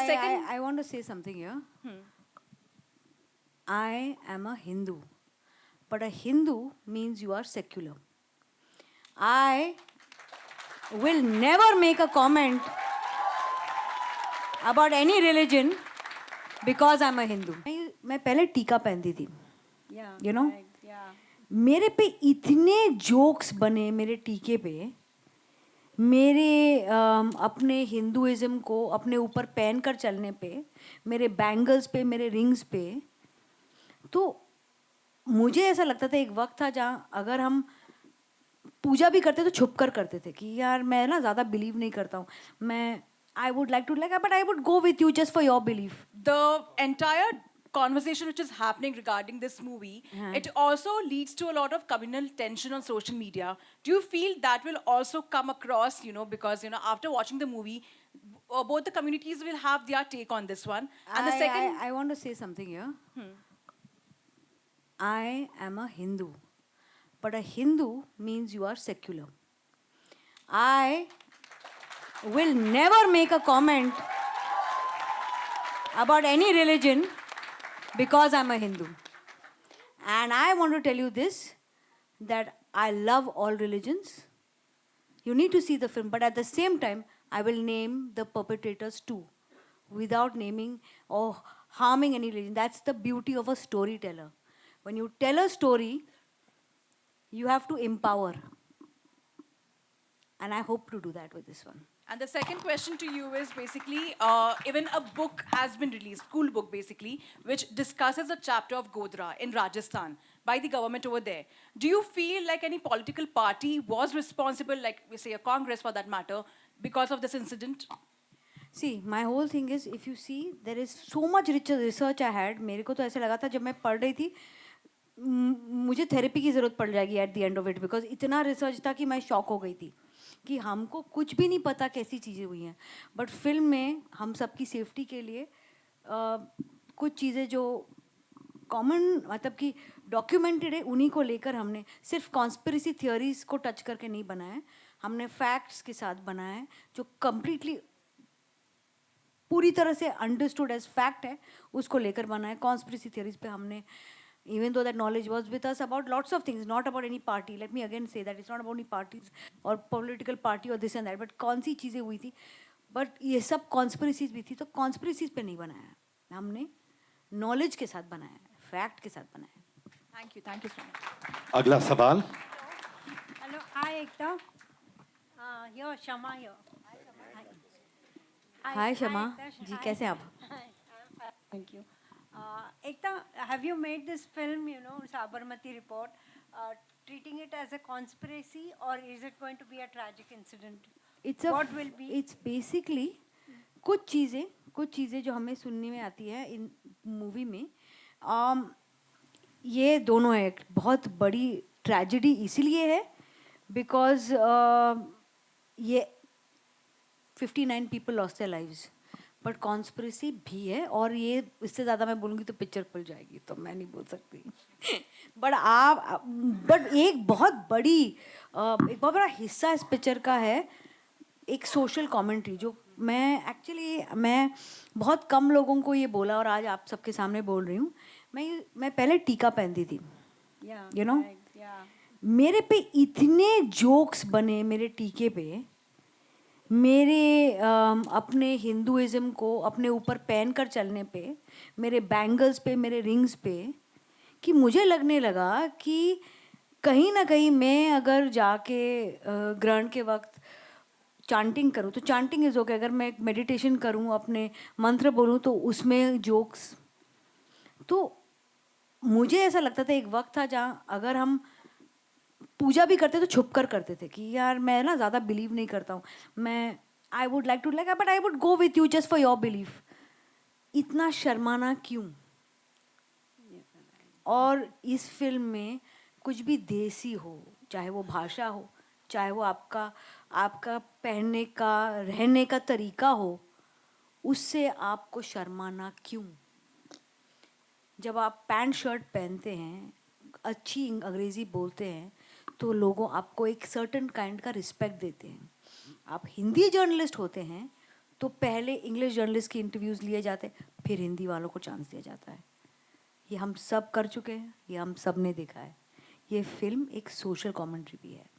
second. I want to say something here. I am a Hindu, but a Hindu means you are secular. I will never make a comment about any religion because I'm a Hindu. मैं पहले टीका पहनती थी, you know. मेरे पे इतने jokes बने मेरे टीके पे, मेरे अपने हिंदुइज्म को अपने ऊपर पहन कर चलने पे, मेरे बैंगल्स पे, मेरे रिंग्स पे. तो मुझे ऐसा लगता था एक वक्त था जहाँ अगर हम पूजा भी करते तो छुप कर करते थे कि यार मैं ना ज़्यादा बिलीव नहीं करता हूँ. मैं I would like to but I would go with you just for your belief. The entire conversation which is happening regarding this movie, it also leads to a lot of communal tension on social media. Do you feel that will also come across, because, after watching the movie, both the communities will have their take on this one. And the second... I want to say something here. I am a Hindu, but a Hindu means you are secular. I will never make a comment about any religion because I'm a Hindu. And I want to tell you this, that I love all religions. You need to see the film, but at the same time, I will name the perpetrators too, without naming or harming any religion. That's the beauty of a storyteller. When you tell a story, you have to empower. And I hope to do that with this one. And the second question to you is basically, even a book has been released, school book basically, which discusses a chapter of Godhra in Rajasthan by the government over there. Do you feel like any political party was responsible, like we say a Congress for that matter, because of this incident? See, my whole thing is, if you see, there is so much research I had. मेरे को तो ऐसे लगा था जब मैं पढ़ रही थी, मुझे थेरेपी की ज़रूरत पड़ जाएगी at the end of it, because इतना रिसर्च था कि मैं शॉक हो गई थी कि हमको कुछ भी नहीं पता कैसी चीज़ें हुई हैं. बट फिल्म में हम सबकी सेफ्टी के लिए कुछ चीज़ें जो कॉमन मतलब कि डॉक्यूमेंटेड है उन्हीं को लेकर हमने सिर्फ कॉन्स्पिरेसी थियोरीज को टच करके नहीं बनाया है. हमने फैक्ट्स के साथ बनाया है जो कम्प्लीटली पूरी तरह से अंडरस्टूड एज फैक्ट है, उसको लेकर बना है. कॉन्स्पिरेसी थियरीज पे हमने, even though that knowledge was with us about lots of things, not about any party. Let me again say that it's not about any parties or political party or this and that, but कौन सी चीज़ें हुई थी, but ये सब conspiracies भी थी. तो conspiracies पे नहीं बनाया है, हमने नॉलेज के साथ बनाया है, फैक्ट के साथ बनाया है. Thank you so much. अगला सवाल. हेलो, हाय एकता. यो शमा यो. हाय शमा जी, कैसे आप? Thank you. Ekta, have you made this film, Sabarmati Report, treating it as a conspiracy, or is it going to be a tragic incident? What will be? It's basically कुछ चीज़ें जो हमें सुनने में आती है इन मूवी में, ये दोनों है. बहुत बड़ी ट्रेजेडी इसीलिए है बिकॉज ये 59 people lost their lives. But conspiracy भी है, और ये इससे ज़्यादा मैं बोलूँगी तो पिक्चर खुल जाएगी, तो मैं नहीं बोल सकती. बट एक बहुत बड़ा हिस्सा इस पिक्चर का है एक सोशल कमेंट्री, जो मैं बहुत कम लोगों को ये बोला और आज आप सबके सामने बोल रही हूँ. मैं पहले टीका पहनती थी, यू नो. मेरे पे इतने जोक्स बने मेरे टीके पे, मेरे अपने हिंदुइज्म को अपने ऊपर पहन कर चलने पे, मेरे बैंगल्स पे, मेरे रिंग्स पे, कि मुझे लगने लगा कि कहीं ना कहीं मैं अगर जाके ग्रहण के वक्त चांटिंग करूँ तो चांटिंग इज़ ओके. अगर मैं मेडिटेशन करूँ, अपने मंत्र बोलूँ, तो उसमें जोक्स. तो मुझे ऐसा लगता था एक वक्त था जहाँ अगर हम पूजा भी करते तो छुप कर करते थे कि यार मैं ना ज़्यादा बिलीव नहीं करता हूँ. मैं I would like to but I would go with you just for your belief. इतना शर्माना क्यों? और इस फिल्म में कुछ भी देसी हो, चाहे वो भाषा हो, चाहे वो आपका पहनने का रहने का तरीका हो, उससे आपको शर्माना क्यों? जब आप पैंट शर्ट पहनते हैं, अच्छी अंग्रेज़ी बोलते हैं, तो लोगों आपको एक सर्टन काइंड का रिस्पेक्ट देते हैं. आप हिंदी जर्नलिस्ट होते हैं तो पहले इंग्लिश जर्नलिस्ट की इंटरव्यूज़ लिए जाते, फिर हिंदी वालों को चांस दिया जाता है। ये हम सब कर चुके हैं, ये हम सब ने देखा है। ये फिल्म एक सोशल कमेंट्री भी है।